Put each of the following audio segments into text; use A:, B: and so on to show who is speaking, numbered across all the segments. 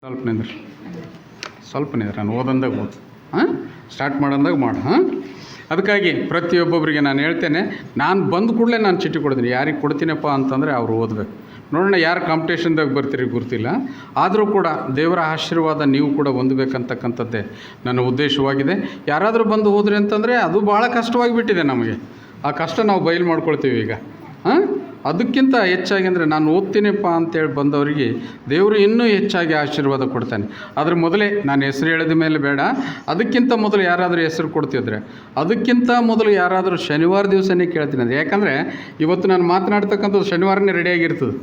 A: ಸ್ವಲ್ಪ ನಿಂದ್ರಿ ನಾನು ಓದಂದಾಗ ಓದು ಸ್ಟಾರ್ಟ್ ಮಾಡಂದಾಗ ಮಾಡು ಅದಕ್ಕಾಗಿ ಪ್ರತಿಯೊಬ್ಬೊಬ್ಬರಿಗೆ ನಾನು ಹೇಳ್ತೇನೆ, ನಾನು ಬಂದ ಕೂಡಲೇ ನಾನು ಚೀಟಿ ಕೊಡ್ತೀನಿ. ಯಾರಿಗೆ ಕೊಡ್ತೀನಪ್ಪ ಅಂತಂದರೆ ಅವರು ಓದಬೇಕು. ನೋಡೋಣ ಯಾರು ಕಾಂಪಿಟೇಷನ್ದಾಗ ಬರ್ತೀರಿ ಗೊತ್ತಿಲ್ಲ, ಆದರೂ ಕೂಡ ದೇವರ ಆಶೀರ್ವಾದ ನೀವು ಕೂಡ ಹೊಂದಬೇಕಂತಕ್ಕಂಥದ್ದೇ ನನ್ನ ಉದ್ದೇಶವಾಗಿದೆ. ಯಾರಾದರೂ ಬಂದು ಹೋದ್ರಿ ಅಂತಂದರೆ ಅದು ಭಾಳ ಕಷ್ಟವಾಗಿಬಿಟ್ಟಿದೆ ನಮಗೆ. ಆ ಕಷ್ಟ ನಾವು ಬಯಲು ಮಾಡ್ಕೊಳ್ತೀವಿ ಈಗ. ಅದಕ್ಕಿಂತ ಹೆಚ್ಚಾಗಿ ಅಂದರೆ ನಾನು ಓದ್ತೀನಪ್ಪ ಅಂತೇಳಿ ಬಂದವರಿಗೆ ದೇವರು ಇನ್ನೂ ಹೆಚ್ಚಾಗಿ ಆಶೀರ್ವಾದ ಕೊಡ್ತಾನೆ. ಅದ್ರ ಮೊದಲೇ ನಾನು ಹೆಸರು ಹೇಳಿದ ಮೇಲೆ ಬೇಡ, ಅದಕ್ಕಿಂತ ಮೊದಲು ಯಾರಾದರೂ ಹೆಸರು ಕೊಡ್ತಿದ್ರೆ, ಅದಕ್ಕಿಂತ ಮೊದಲು ಯಾರಾದರೂ ಶನಿವಾರ ದಿವಸನೇ ಕೇಳ್ತೀನಿ ಅಂದರೆ, ಯಾಕಂದರೆ ಇವತ್ತು ನಾನು ಮಾತನಾಡ್ತಕ್ಕಂಥದ್ದು ಶನಿವಾರನೇ ರೆಡಿಯಾಗಿರ್ತದೆ.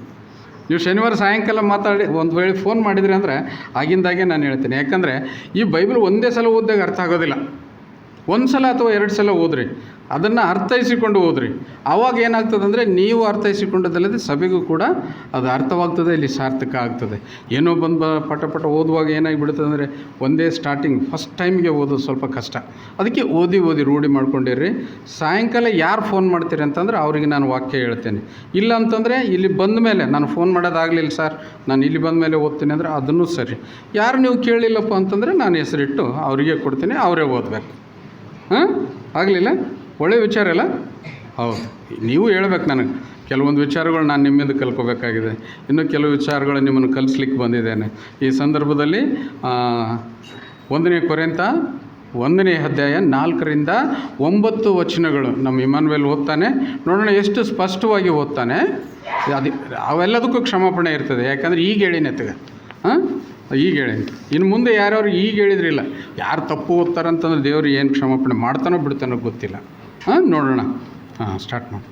A: ನೀವು ಶನಿವಾರ ಸಾಯಂಕಾಲ ಮಾತಾಡಿ ಒಂದು ವೇಳೆ ಫೋನ್ ಮಾಡಿದ್ರಿ ಅಂದರೆ ಆಗಿಂದಾಗೆ ನಾನು ಹೇಳ್ತೀನಿ. ಯಾಕಂದರೆ ಈ ಬೈಬಲ್ ಒಂದೇ ಸಲ ಓದಿದಾಗ ಅರ್ಥ ಆಗೋದಿಲ್ಲ. ಒಂದು ಸಲ ಅಥವಾ 2 ಸಲ ಓದ್ರಿ, ಅದನ್ನು ಅರ್ಥೈಸಿಕೊಂಡು ಓದ್ರಿ. ಆವಾಗ ಏನಾಗ್ತದೆ ಅಂದರೆ ನೀವು ಅರ್ಥೈಸಿಕೊಂಡದಲ್ಲದೆ ಸಭೆಗೂ ಕೂಡ ಅದು ಅರ್ಥವಾಗ್ತದೆ, ಇಲ್ಲಿ ಸಾರ್ಥಕ ಆಗ್ತದೆ. ಏನೋ ಬಂದು ಪಟ ಓದುವಾಗ ಏನಾಗಿಬಿಡ್ತದೆ ಅಂದರೆ ಒಂದೇ ಸ್ಟಾರ್ಟಿಂಗ್ ಫಸ್ಟ್ ಟೈಮಿಗೆ ಓದೋದು ಸ್ವಲ್ಪ ಕಷ್ಟ. ಅದಕ್ಕೆ ಓದಿ ರೂಢಿ ಮಾಡ್ಕೊಂಡಿರ್ರಿ. ಸಾಯಂಕಾಲ ಯಾರು ಫೋನ್ ಮಾಡ್ತೀರಿ ಅಂತಂದರೆ ಅವರಿಗೆ ನಾನು ವಾಕ್ಯ ಹೇಳ್ತೇನೆ. ಇಲ್ಲ ಅಂತಂದರೆ ಇಲ್ಲಿ ಬಂದ ಮೇಲೆ ನಾನು ಫೋನ್ ಮಾಡೋದಾಗಲಿಲ್ಲ ಸರ್, ನಾನು ಇಲ್ಲಿ ಬಂದ ಮೇಲೆ ಓದ್ತೀನಿ ಅಂದರೆ ಅದನ್ನು ಸರಿ. ಯಾರು ನೀವು ಕೇಳಿಲ್ಲಪ್ಪ ಅಂತಂದರೆ ನಾನು ಹೆಸರಿಟ್ಟು ಅವರಿಗೆ ಕೊಡ್ತೀನಿ, ಅವರೇ ಓದಬೇಕು. ಆಗಲಿಲ್ಲ, ಒಳ್ಳೆಯ ವಿಚಾರ ಅಲ್ಲ? ಹೌದು, ನೀವು ಹೇಳ್ಬೇಕು ನನಗೆ. ಕೆಲವೊಂದು ವಿಚಾರಗಳು ನಾನು ನಿಮ್ಮಿಂದ ಕಲ್ಕೋಬೇಕಾಗಿದೆ, ಇನ್ನೂ ಕೆಲವು ವಿಚಾರಗಳು ನಿಮ್ಮನ್ನು ಕಲಿಸ್ಲಿಕ್ಕೆ ಬಂದಿದ್ದೇನೆ. ಈ ಸಂದರ್ಭದಲ್ಲಿ 1ನೇ ಕೊರಿಂಥ 1ನೇ ಅಧ್ಯಾಯ 4ರಿಂದ 9 ವಚನಗಳು ನಮ್ಮ ಇಮ್ಯಾನುವೇಲ್ ಓದ್ತಾನೆ. ನೋಡೋಣ ಎಷ್ಟು ಸ್ಪಷ್ಟವಾಗಿ ಓದ್ತಾನೆ. ಅವೆಲ್ಲದಕ್ಕೂ ಕ್ಷಮಾಪಣೆ ಇರ್ತದೆ. ಯಾಕಂದರೆ ಈಗ ಹೇಳಿನ ಎತ್ತಗ ಈಗ ಹೇಳೀನಿ. ಇನ್ನು ಮುಂದೆ ಯಾರ್ಯಾರು ಈಗ ಹೇಳಿದ್ರಿಲ್ಲ, ಯಾರು ತಪ್ಪು ಓದ್ತಾರಂತಂದ್ರೆ ದೇವರು ಏನು ಕ್ಷಮಾಪಣೆ ಮಾಡ್ತಾನೋ ಬಿಡ್ತಾನೋ ಗೊತ್ತಿಲ್ಲ. ನೋಡೋಣ. ಸ್ಟಾರ್ಟ್ ಮಾಡಿ.